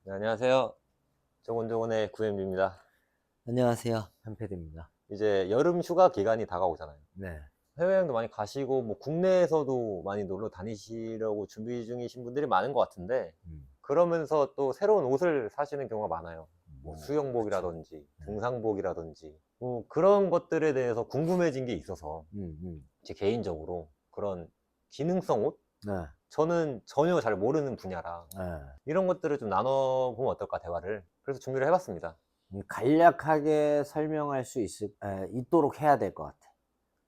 네, 안녕하세요. 조곤조곤의 구엠입니다. 안녕하세요. 한패드입니다. 이제 여름 휴가 기간이 다가오잖아요. 네. 해외여행도 많이 가시고, 뭐 국내에서도 많이 놀러 다니시려고 준비 중이신 분들이 많은 것 같은데, 음. 그러면서 또 새로운 옷을 사시는 경우가 많아요. 뭐 그쵸. 수영복이라든지, 네. 등산복이라든지, 뭐 그런 것들에 대해서 궁금해진 게 있어서, 음. 제 개인적으로 그런 기능성 옷? 네. 저는 전혀 잘 모르는 분야라, 네. 이런 것들을 좀 나눠보면 어떨까, 대화를. 그래서 준비를 해봤습니다. 간략하게 설명할 수 있도록 해야 될 것 같아.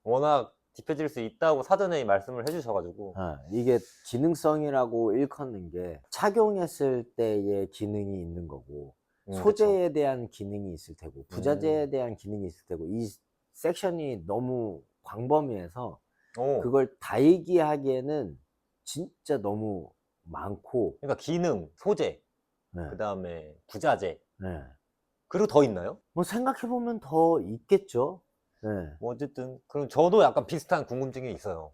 워낙 딥해질 수 있다고 사전에 말씀을 해주셔가지고. 이게 기능성이라고 일컫는 게 착용했을 때의 기능이 있는 거고, 그쵸. 소재에 대한 기능이 있을 테고, 부자재에 대한 기능이 있을 테고, 이 섹션이 너무 광범위해서 오, 그걸 다 얘기하기에는 진짜 너무 많고. 그러니까 기능, 소재, 네. 그 다음에 부자재, 네. 그리고 더 있나요? 뭐 생각해 보면 더 있겠죠. 네. 뭐 어쨌든 그럼 저도 약간 비슷한 궁금증이 있어요.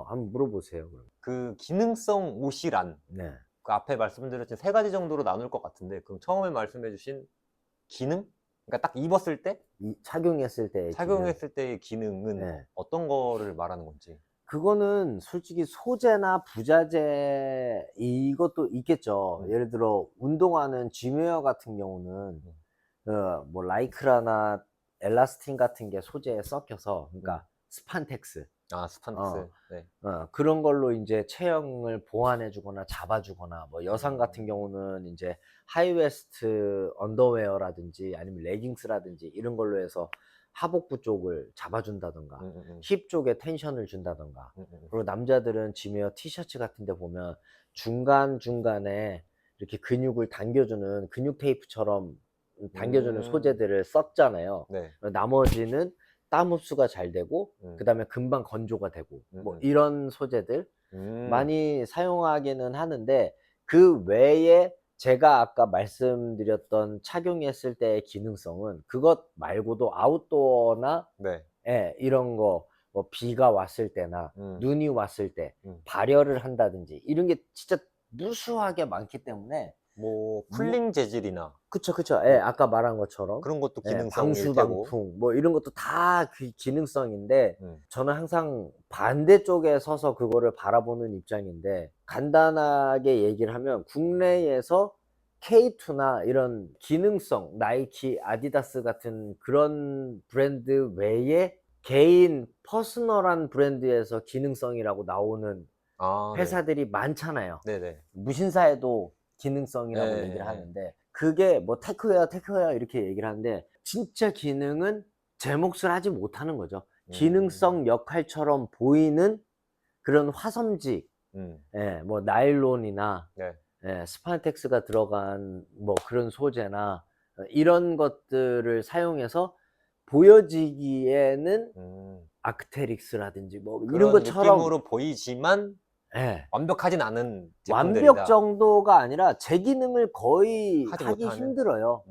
한번 물어보세요, 그럼. 그 기능성 옷이란, 네. 그 앞에 말씀드렸던 세 가지 정도로 나눌 것 같은데, 그럼 처음에 말씀해주신 기능? 그러니까 딱 입었을 때, 착용했을 때의 기능. 착용했을 때의 기능은 네. 어떤 거를 말하는 건지. 그거는 솔직히 소재나 부자재 이것도 있겠죠. 음, 예를 들어 운동화는 짐웨어 같은 경우는 음, 뭐 라이크라나 엘라스틴 같은 게 소재에 섞여서, 음. 그러니까 스판텍스. 아, 어. 스판덱스. 네. 그런 걸로 인제 체형을 보완해 주거나 잡아 주거나, 뭐 여성 같은 음, 경우는 인제 하이웨스트 언더웨어라든지 아니면 레깅스라든지 이런 걸로 해서 하복부 쪽을 잡아 준다든가, 음, 음, 음, 힙 쪽에 텐션을 준다든가. 음. 그리고 남자들은 지메어 티셔츠 같은 데 보면 중간중간에 이렇게 근육을 당겨 주는 근육 테이프처럼 당겨 주는 음, 소재들을 썼잖아요. 네. 나머지는 땀 흡수가 잘 되고, 음, 그다음에 금방 건조가 되고, 뭐 음, 이런 소재들 음. 많이 사용하기는 하는데, 그 외에 제가 아까 말씀드렸던 착용했을 때의 기능성은 그것 말고도 아웃도어나 네. 이런 거, 뭐 비가 왔을 때나 음, 눈이 왔을 때 음. 발열을 한다든지 이런 게 진짜 무수하게 많기 때문에. 뭐 무 쿨링 재질이나 그쵸. 뭐 아까 말한 것처럼 그런 것도 기능성일 방수 테고. 방풍 뭐 이런 것도 다 그 기능성인데, 음, 저는 항상 반대쪽에 서서 그거를 바라보는 입장인데, 간단하게 얘기를 하면 국내에서 K2나 이런 기능성 나이키, 아디다스 같은 그런 브랜드 외에 개인 퍼스널한 브랜드에서 기능성이라고 나오는 아, 네. 회사들이 많잖아요. 네네. 무신사에도 예, 기능성이라고 얘기를 예, 예. 하는데, 그게 뭐 테크웨어 이렇게 얘기를 하는데, 진짜 기능은 제 몫을 하지 못하는 거죠. 음, 기능성 역할처럼 보이는 그런 화섬직, 음, 뭐 나일론이나 네. 스판텍스가 들어간 뭐 그런 소재나 이런 것들을 사용해서 보여지기에는 음. 아크테릭스라든지 뭐 이런 그런 것처럼, 느낌으로 보이지만 예, 완벽하진 않은 완벽 제품들이다. 정도가 아니라 제 기능을 거의 하지 하기 못하는. 힘들어요.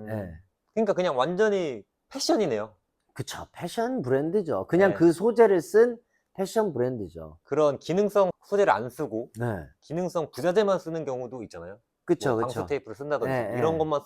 예. 그러니까 그냥 완전히 패션이네요. 그쵸. 패션 브랜드죠. 그냥 예. 그 소재를 쓴 패션 브랜드죠. 그런 기능성 소재를 안 쓰고 네. 기능성 부자재만 쓰는 경우도 있잖아요. 뭐 방수 그쵸. 테이프를 쓴다든지 이런 예예. 것만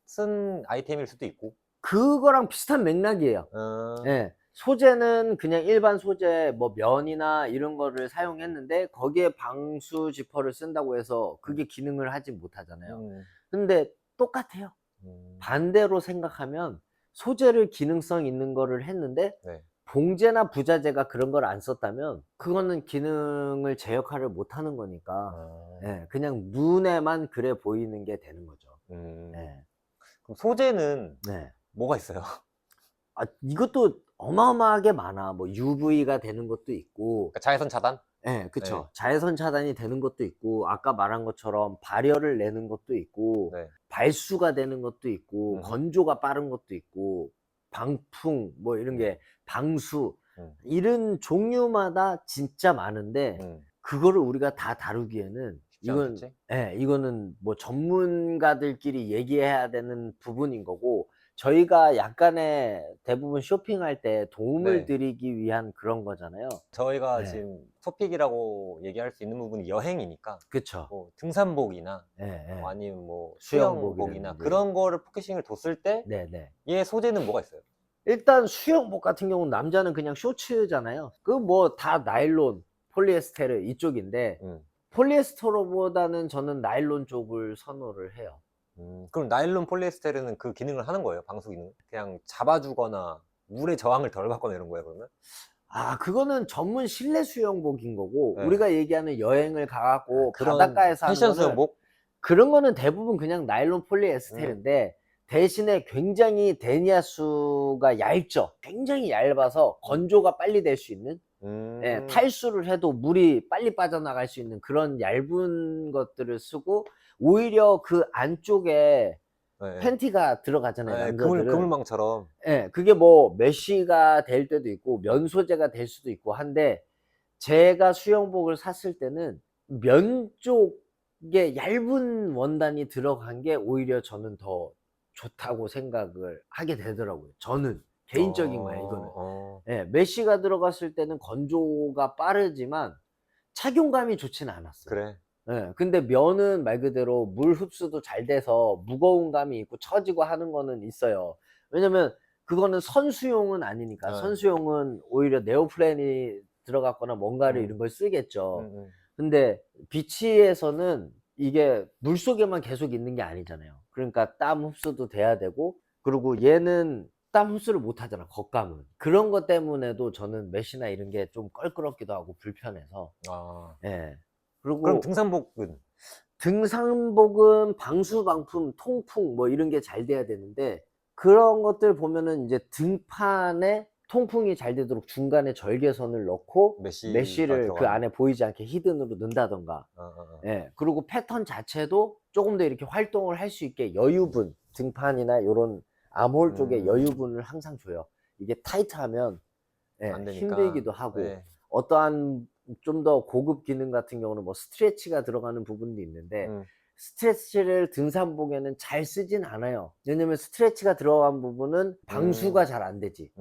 쓴 아이템일 수도 있고. 그거랑 비슷한 맥락이에요. 어, 예. 소재는 그냥 일반 소재 뭐 면이나 이런 거를 사용했는데, 거기에 방수 지퍼를 쓴다고 해서 음, 그게 기능을 하지 못하잖아요. 음, 근데 똑같아요. 음, 반대로 생각하면 소재를 기능성 있는 거를 했는데 네. 봉제나 부자재가 그런 걸 안 썼다면 그거는 기능을 제 역할을 못 하는 거니까, 아, 그냥 눈에만 그래 보이는 게 되는 거죠. 음. 예. 그럼 소재는 네. 뭐가 있어요? 이것도 어마어마하게 많아. 뭐 UV가 되는 것도 있고, 그러니까 자외선 차단? 네, 그쵸. 자외선 차단이 되는 것도 있고, 아까 말한 것처럼 발열을 내는 것도 있고, 네. 발수가 되는 것도 있고, 음흠, 건조가 빠른 것도 있고, 방풍 뭐 이런 음, 게, 방수, 음, 이런 종류마다 진짜 많은데, 음. 그거를 우리가 다 다루기에는 쉽지 않겠지? 이거는 뭐 전문가들끼리 얘기해야 되는 부분인 거고, 저희가 약간의 대부분 쇼핑할 때 도움을 네. 드리기 위한 그런 거잖아요. 저희가 네. 지금 토픽이라고 얘기할 수 있는 부분이 여행이니까 그쵸. 뭐 등산복이나 예, 예. 뭐 아니면 뭐 수영복이나 수영복이라든지. 그런 거를 포커싱을 뒀을 때 네네. 얘 소재는 뭐가 있어요? 일단 수영복 같은 경우는 남자는 그냥 쇼츠잖아요. 그 뭐 다 나일론, 폴리에스테르 이쪽인데 음. 폴리에스테르보다는 저는 나일론 쪽을 선호를 해요. 그럼 나일론 폴리에스테르는 그 기능을 하는 거예요? 방수 기능? 그냥 잡아주거나 물의 저항을 덜 받거나 이런 거예요, 그러면? 아, 그거는 전문 실내 수영복인 거고 네. 우리가 얘기하는 여행을 가 갖고 그런 바닷가에서 하는 패션 거는 수영복? 그런 거는 대부분 그냥 나일론 음. 폴리에스테르인데 대신에 굉장히 데니아수가 얇죠. 굉장히 얇아서 건조가 빨리 될 수 있는, 예, 탈수를 해도 물이 빨리 빠져나갈 수 있는 그런 얇은 것들을 쓰고 오히려 그 안쪽에 네. 팬티가 들어가잖아요, 네, 남자들은. 그물망처럼. 예, 그게 뭐 메쉬가 될 때도 있고 면 소재가 될 수도 있고 한데 제가 수영복을 샀을 때는 면 쪽에 얇은 원단이 들어간 게 오히려 저는 더 좋다고 생각을 하게 되더라고요. 저는 개인적인 거예요, 이거는. 예, 메쉬가 들어갔을 때는 건조가 빠르지만 착용감이 좋지는 않았어요. 그래. 예, 근데 면은 말 그대로 물 흡수도 잘 돼서 무거운 감이 있고 처지고 하는 거는 있어요. 왜냐면 그거는 선수용은 아니니까. 네. 선수용은 오히려 네오프렌이 들어갔거나 뭔가를 이런 걸 쓰겠죠. 근데 비치에서는 이게 물속에만 계속 있는 게 아니잖아요. 그러니까 땀 흡수도 돼야 되고, 그리고 얘는 땀 흡수를 못 하잖아, 겉감은. 그런 것 때문에도 저는 메쉬나 이런 게 좀 껄끄럽기도 하고 불편해서. 아, 예. 그럼 그리고 등산복은? 등산복은 방수방풍, 통풍 뭐 이런 게 잘 돼야 되는데 그런 것들 보면은 이제 등판에 통풍이 잘 되도록 중간에 절개선을 넣고 메쉬가 메쉬를 그 들어가는. 안에 보이지 않게 히든으로 넣는다던가. 예. 그리고 패턴 자체도 조금 더 이렇게 활동을 할 수 있게 여유분, 등판이나 요런 암홀 쪽에 여유분을 항상 줘요. 이게 타이트하면, 예, 안 되니까. 힘들기도 하고, 네. 어떠한 좀 더 고급 기능 같은 경우는 뭐 스트레치가 들어가는 부분도 있는데 스트레치를 등산복에는 잘 쓰진 않아요. 왜냐면 스트레치가 들어간 부분은 방수가 잘 안 되지.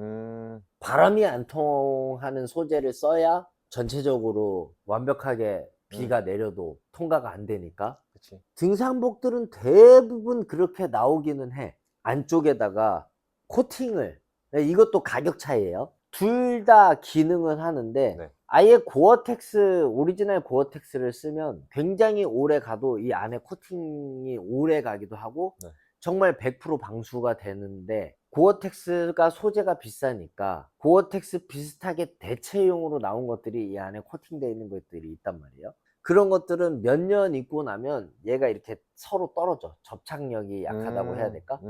바람이 안 통하는 소재를 써야 전체적으로 완벽하게 비가 내려도 통과가 안 되니까. 그치. 등산복들은 대부분 그렇게 나오기는 해. 안쪽에다가 코팅을, 네, 이것도 가격 차이예요. 둘 다 기능은 하는데 네. 아예 고어텍스, 오리지널 고어텍스를 쓰면 굉장히 오래 가도 이 안에 코팅이 오래 가기도 하고 네. 정말 100% 방수가 되는데 고어텍스가 소재가 비싸니까 고어텍스 비슷하게 대체용으로 나온 것들이 이 안에 코팅되어 있는 것들이 있단 말이에요. 그런 것들은 몇 년 입고 나면 얘가 이렇게 서로 떨어져. 접착력이 약하다고 해야 될까?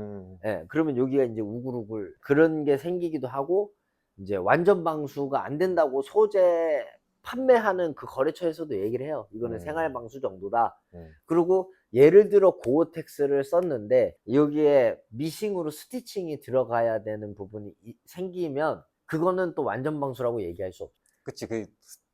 예, 그러면 여기가 이제 우글우글 그런 게 생기기도 하고, 이제 완전 방수가 안 된다고 소재 판매하는 그 거래처에서도 얘기를 해요. 이거는 생활 방수 정도다. 그리고 예를 들어 고어텍스를 썼는데 여기에 미싱으로 스티칭이 들어가야 되는 부분이 생기면 그거는 또 완전 방수라고 얘기할 수 없어. 그치. 그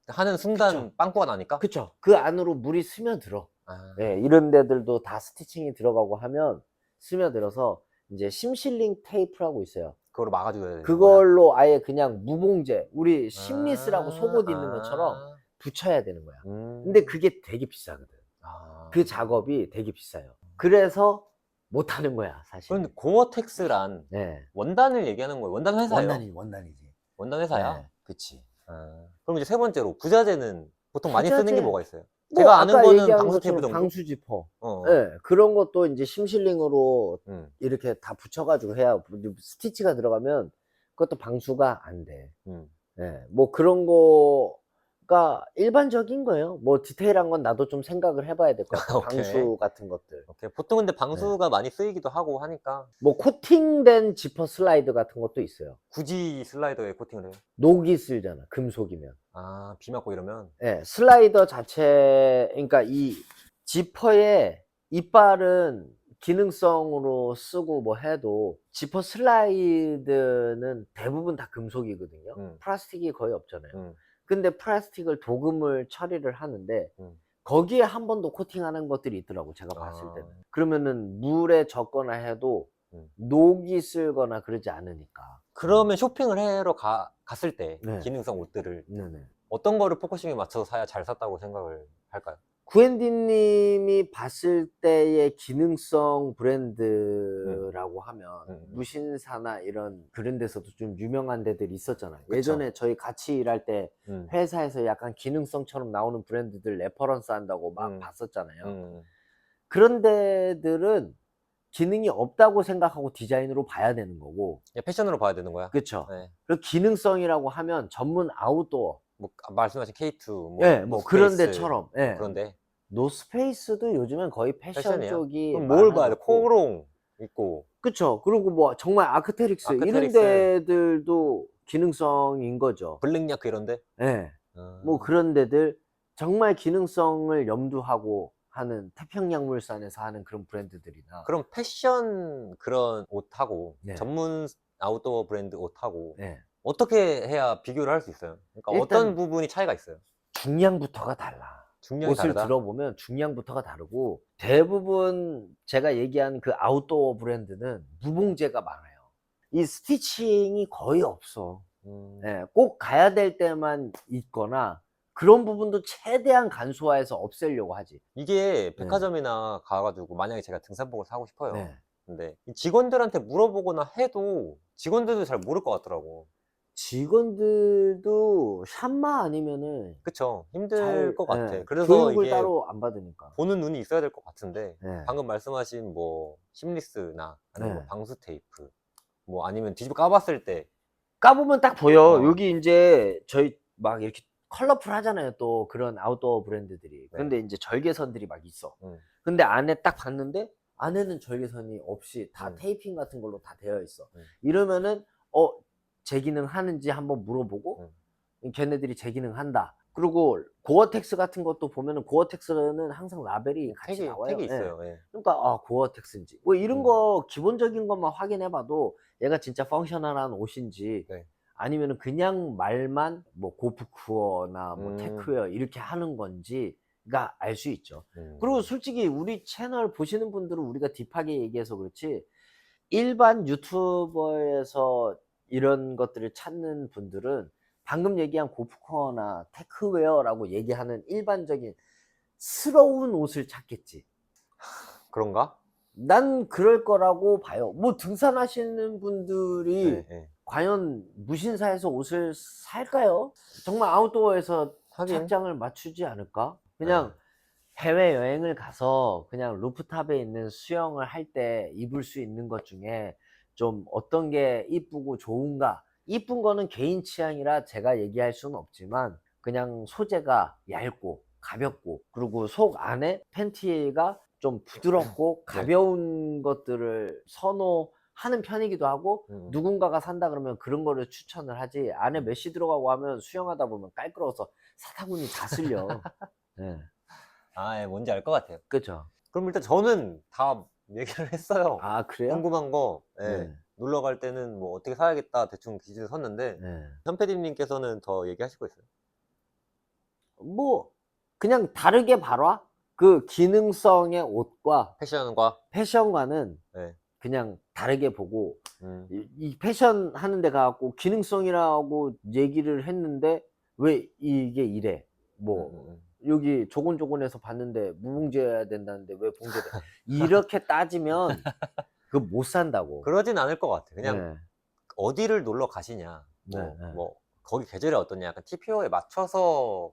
하는 순간 그쵸. 빵꾸가 나니까? 그쵸. 그 안으로 물이 스며들어. 아. 예, 이런 데들도 다 스티칭이 들어가고 하면 스며들어서 이제 심실링 테이프라고 있어요. 그거로 막아줘야 되는 거야? 그걸로 아예 그냥 무봉제, 우리 심리스라고 아, 속옷 입는 것처럼 아. 붙여야 되는 거야. 근데 그게 되게 비싸거든. 아. 그 작업이 되게 비싸요. 그래서 못 하는 거야, 사실. 그런데 고어텍스란 네. 원단을 얘기하는 거예요? 원단 회사예요? 원단이지. 원단 회사야? 네, 그치. 아. 그럼 이제 세 번째로 부자재는 보통 많이 쓰는 게 부자재, 뭐가 있어요? 뭐 제가 아는 아까 거는 얘기한 방수 테이프 것처럼 정도? 방수 지퍼. 어. 예, 그런 것도 이제 심실링으로 음. 이렇게 다 붙여가지고 해야 스티치가 들어가면 그것도 방수가 안 돼. 예, 뭐 그런 거가 일반적인 거예요. 뭐 디테일한 건 나도 좀 생각을 해봐야 될 것 같아. 오케이. 방수 같은 것들. 오케이. 보통 근데 방수가 많이 쓰이기도 하고 하니까 뭐 코팅된 지퍼 슬라이드 같은 것도 있어요. 굳이 슬라이더에 코팅을 해요? 녹이 쓸잖아, 금속이면. 아, 비 맞고 이러면? 예, 슬라이더 자체, 그러니까 이 지퍼의 이빨은 기능성으로 쓰고 뭐 해도 지퍼 슬라이드는 대부분 다 금속이거든요. 플라스틱이 거의 없잖아요. 근데 플라스틱을 도금을 처리를 하는데 거기에 한 번 더 코팅하는 것들이 있더라고, 제가 봤을 때는. 그러면은 물에 젖거나 해도 녹이 쓸거나 그러지 않으니까. 그러면 쇼핑을 하러 갔을 때 네. 기능성 옷들을 네네. 어떤 거를 포커싱에 맞춰서 사야 잘 샀다고 생각을 할까요? 구앤디님이 봤을 때의 기능성 브랜드라고 하면 무신사나 이런 그런 데서도 좀 유명한 데들이 있었잖아요. 그쵸. 예전에 저희 같이 일할 때 음. 회사에서 약간 기능성처럼 나오는 브랜드들 레퍼런스 한다고 막 음. 봤었잖아요. 그런 데들은 기능이 없다고 생각하고 디자인으로 봐야 되는 거고. 그냥 패션으로 봐야 되는 거야? 그쵸. 네. 그리고 기능성이라고 하면 전문 아웃도어. 뭐 말씀하신 K2, 뭐 예, 뭐 그런 노스페이스, 데처럼. 예. 그런데 노스페이스도 요즘엔 거의 패션 패션이야? 쪽이 그럼 뭘 봐야 돼? 많아졌고. 코롱 있고 그쵸. 그리고 뭐 정말 아크테릭스 이런 아크테릭스, 데들도 기능성인 거죠. 블랙야크 이런데? 예. 뭐 그런 데들 정말 기능성을 염두하고 하는 태평양물산에서 하는 그런 브랜드들이나. 그럼 패션 그런 옷하고 네. 전문 아웃도어 브랜드 옷하고 예. 어떻게 해야 비교를 할 수 있어요? 그러니까 일단 어떤 부분이 차이가 있어요? 중량부터가 달라. 중량이 옷을 다르다? 들어보면 중량부터가 다르고 대부분 제가 얘기한 그 아웃도어 브랜드는 무봉제가 많아요. 이 스티칭이 거의 없어. 예, 꼭 가야 될 때만 있거나 그런 부분도 최대한 간소화해서 없애려고 하지. 이게 네. 백화점이나 가가지고 만약에 제가 등산복을 사고 싶어요. 네. 근데 이 직원들한테 물어보거나 해도 직원들도 잘 모를 것 같더라고. 직원들도 샵마 아니면은 그쵸? 힘들 잘, 것 같아. 예, 그래서 교육을 이게 따로 안 받으니까. 보는 눈이 있어야 될 것 같은데 네. 방금 말씀하신 뭐 심리스나 아니면 뭐 네. 방수 테이프 뭐 아니면 뒤집어 까봤을 때 까보면 딱 보여. 어. 여기 이제 저희 막 이렇게 컬러풀 하잖아요. 또 그런 아웃도어 브랜드들이. 근데 이제 절개선들이 막 있어. 근데 안에 딱 봤는데 안에는 절개선이 없이 다 테이핑 같은 걸로 다 되어 있어. 이러면은 재기능 하는지 한번 물어보고 걔네들이 재기능 한다. 그리고 고어텍스 같은 것도 보면은 고어텍스는 항상 라벨이 같이 나와요. 택이 예. 있어요. 예. 그러니까 고어텍스인지 뭐 이런 거 기본적인 것만 확인해봐도 얘가 진짜 펑셔널한 옷인지 네. 아니면은 그냥 말만 뭐 고프쿠어나 뭐 테크웨어 이렇게 하는 건지가 알 수 있죠. 그리고 솔직히 우리 채널 보시는 분들은 우리가 딥하게 얘기해서 그렇지 일반 유튜버에서 이런 것들을 찾는 분들은 방금 얘기한 고프코어나 테크웨어라고 얘기하는 일반적인 스러운 옷을 찾겠지. 그런가? 난 그럴 거라고 봐요. 뭐 등산하시는 분들이 네, 네. 과연 무신사에서 옷을 살까요? 정말 아웃도어에서 하긴. 착장을 맞추지 않을까? 그냥 해외여행을 가서 그냥 루프탑에 있는 수영을 할 때 입을 수 있는 것 중에 좀 어떤 게 이쁘고 좋은가? 이쁜 거는 개인 취향이라 제가 얘기할 수는 없지만 그냥 소재가 얇고 가볍고 그리고 속 안에 팬티가 좀 부드럽고 가벼운 것들을 선호하는 편이기도 하고 누군가가 산다 그러면 그런 거를 추천을 하지 안에 메쉬 들어가고 하면 수영하다 보면 깔끔해서 사타구니 다 쓸려. 네. 예, 뭔지 알 것 같아요. 그죠. 그럼 일단 저는 다 얘기를 했어요. 아, 그래요? 궁금한 거, 네. 놀러 갈 때는 뭐 어떻게 사야겠다 대충 기준을 섰는데, 네. 현PD님께서는 더 얘기하실 거 있어요? 뭐, 그냥 다르게 봐라. 그 기능성의 옷과 패션과, 패션과는 네. 그냥 다르게 보고, 이 패션 하는데 가갖고 기능성이라고 얘기를 했는데, 왜 이게 이래? 뭐, 여기 조곤조곤해서 봤는데 무봉제해야 된다는데 왜 봉제돼? 이렇게 따지면 그거 못 산다고. 그러진 않을 것 같아요. 그냥 네. 어디를 놀러 가시냐, 뭐 거기 계절이 어떠냐, 약간 TPO에 맞춰서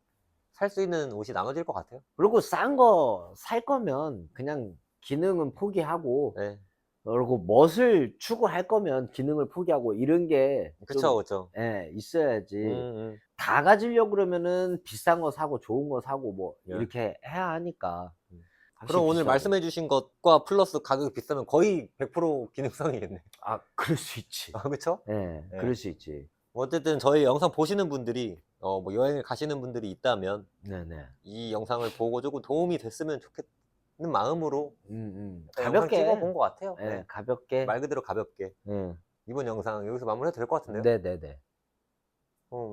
살 수 있는 옷이 나눠질 것 같아요. 그리고 싼 거 살 거면 그냥 기능은 포기하고 네. 그리고 멋을 추구할 거면 기능을 포기하고 이런 게 그쵸, 좀 그쵸. 있어야지. 다 가지려고 그러면은 비싼 거 사고 좋은 거 사고 뭐 이렇게 해야 하니까. 그럼 오늘 비싸고. 말씀해 주신 것과 플러스 가격이 비싸면 거의 100% 기능성이겠네. 아, 그럴 수 있지. 그쵸? 네, 네. 그럴 수 있지. 어쨌든 저희 영상 보시는 분들이 뭐 여행을 가시는 분들이 있다면 네네. 이 영상을 보고 조금 도움이 됐으면 좋겠는 마음으로 영상 가볍게. 찍어본 것 같아요. 네, 네. 가볍게. 말 그대로 가볍게. 이번 영상 여기서 마무리해도 될 것 같은데요? 네네네.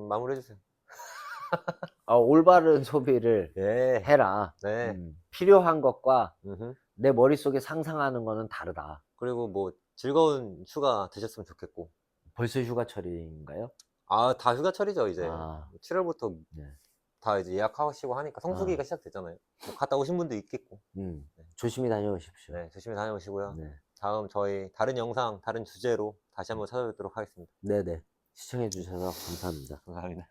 마무리해 주세요. 올바른 소비를 예. 해라. 네. 필요한 것과 음흠. 내 머릿속에 상상하는 거는 다르다. 그리고 뭐 즐거운 휴가 되셨으면 좋겠고. 벌써 휴가철인가요? 아, 다 휴가철이죠, 이제. 아, 7월부터 네. 다 이제 예약하시고 하니까 성수기가 아, 시작되잖아요. 뭐 갔다 오신 분도 있겠고. 네. 조심히 다녀오십시오. 네, 조심히 다녀오시고요. 네. 다음 저희 다른 영상, 다른 주제로 다시 한번 찾아뵙도록 하겠습니다. 네네. 시청해주셔서 감사합니다. 감사합니다.